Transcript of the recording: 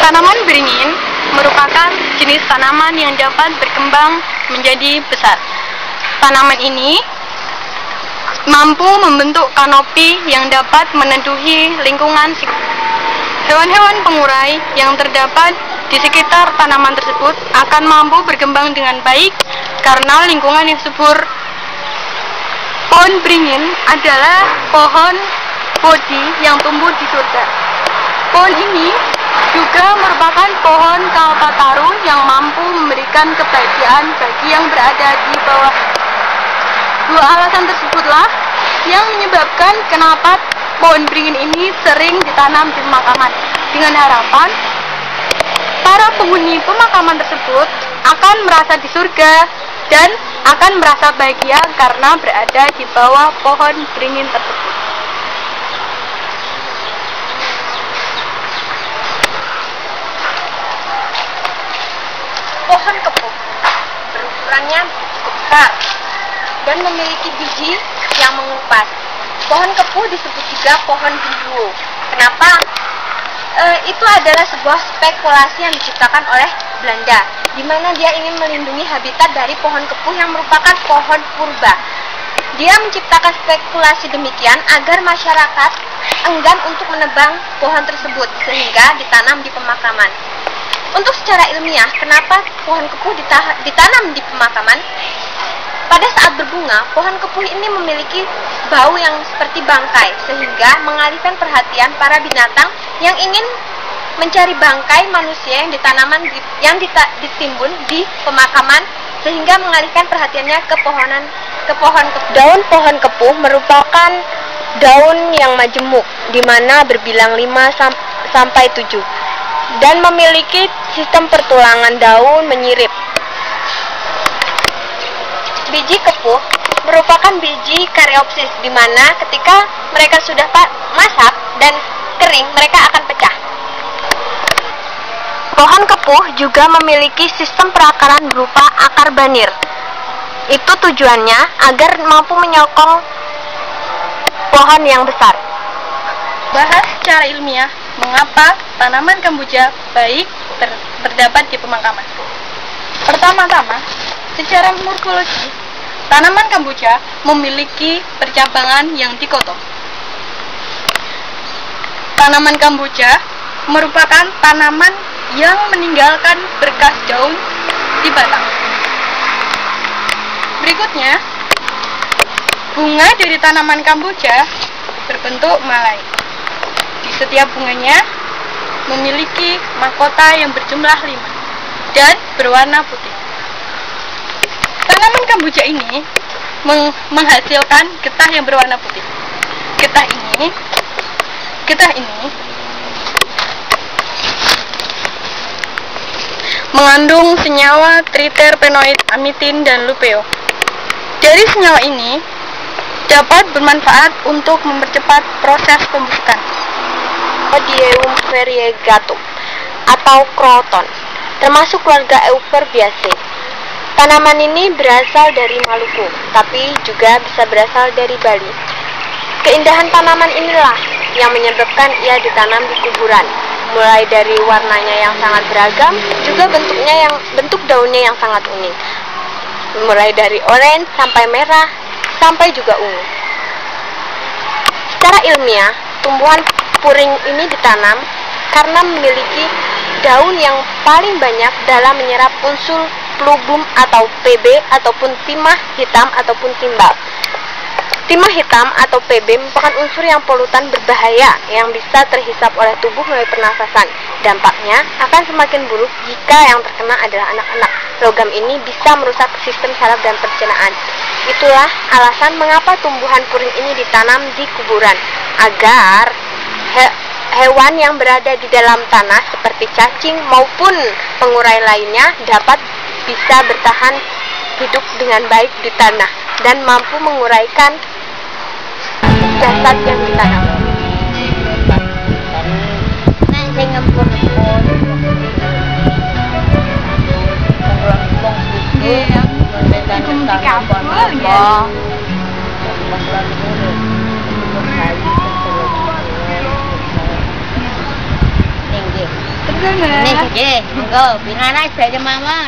Tanaman beringin merupakan jenis tanaman yang dapat berkembang menjadi besar. Tanaman ini mampu membentuk kanopi yang dapat meneduhi lingkungan. Hewan-hewan pengurai yang terdapat di sekitar tanaman tersebut akan mampu berkembang dengan baik karena lingkungan yang subur. Pohon beringin adalah pohon boji yang tumbuh di surga. Pohon ini juga merupakan pohon kalpataru yang mampu memberikan kebahagiaan bagi yang berada di bawah. Dua alasan tersebutlah yang menyebabkan kenapa pohon beringin ini sering ditanam di pemakaman, dengan harapan para penghuni pemakaman tersebut akan merasa di surga dan akan merasa bahagia karena berada di bawah pohon beringin tersebut. Pohon kepuh berukurannya cukup besar dan memiliki biji yang mengupas. Pohon kepuh disebut juga pohon genderuwo. Kenapa? Itu adalah sebuah spekulasi yang diciptakan oleh Belanda, di mana dia ingin melindungi habitat dari pohon kepuh yang merupakan pohon purba. Dia menciptakan spekulasi demikian agar masyarakat enggan untuk menebang pohon tersebut sehingga ditanam di pemakaman. Untuk secara ilmiah, kenapa pohon kepuh ditanam di pemakaman? Pada saat berbunga, pohon kepuh ini memiliki bau yang seperti bangkai, sehingga mengalihkan perhatian para binatang yang ingin mencari bangkai manusia yang ditimbun di pemakaman, sehingga mengalihkan perhatiannya ke pohon kepuh. Daun pohon kepuh merupakan daun yang majemuk, di mana berbilang 5 sampai 7. Dan memiliki sistem pertulangan daun menyirip. Biji kepuh merupakan biji karyopsis, di mana ketika mereka sudah masak dan kering, mereka akan pecah. Pohon kepuh juga memiliki sistem perakaran berupa akar banir. Itu tujuannya agar mampu menyokong pohon yang besar. Bahas secara ilmiah mengapa tanaman kamboja baik terdapat di pemakaman. Pertama-tama, secara morfologi, tanaman kamboja memiliki percabangan yang dikotom. Tanaman kamboja merupakan tanaman yang meninggalkan berkas daun di batang. Berikutnya, bunga dari tanaman kamboja berbentuk malai. Di setiap bunganya memiliki mahkota yang berjumlah 5 dan berwarna putih. Tanaman kamboja ini menghasilkan getah yang berwarna putih. Getah ini mengandung senyawa triterpenoid, amitin, dan lupeo. Dari senyawa ini dapat bermanfaat untuk mempercepat proses pembusukan. Odium variegatum atau kroton, termasuk keluarga Euphorbiaceae. Tanaman ini berasal dari Maluku, tapi juga bisa berasal dari Bali. Keindahan tanaman inilah yang menyebabkan ia ditanam di kuburan. Mulai dari warnanya yang sangat beragam, juga bentuk daunnya yang sangat unik. Mulai dari oranye sampai merah, sampai juga ungu. Secara ilmiah, tumbuhan puring ini ditanam karena memiliki daun yang paling banyak dalam menyerap unsur plubum atau Pb ataupun timah hitam ataupun timbal. Timah hitam atau PB merupakan unsur yang polutan berbahaya yang bisa terhisap oleh tubuh melalui pernafasan. Dampaknya akan semakin buruk jika yang terkena adalah anak-anak. Logam ini bisa merusak sistem saraf dan pencernaan. Itulah alasan mengapa tumbuhan puring ini ditanam di kuburan, agar hewan yang berada di dalam tanah seperti cacing maupun pengurai lainnya dapat bisa bertahan hidup dengan baik di tanah dan mampu menguraikan jasad yang ditanam. Nih, enggak, pindah naik saja mama.